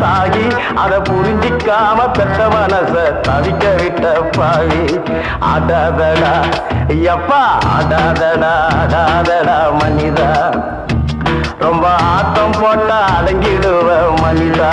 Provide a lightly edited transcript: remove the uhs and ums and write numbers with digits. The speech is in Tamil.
தாகி அதை புரிஞ்சிக்காம பெத்த மனச தவிக்க விட்ட பாவி. ஆடாதடா எப்பா ஆடாதடா ஆடாதடா மனிதா, ரொம்ப ஆட்டம் போட்டா அடங்கிடுவ மனிதா.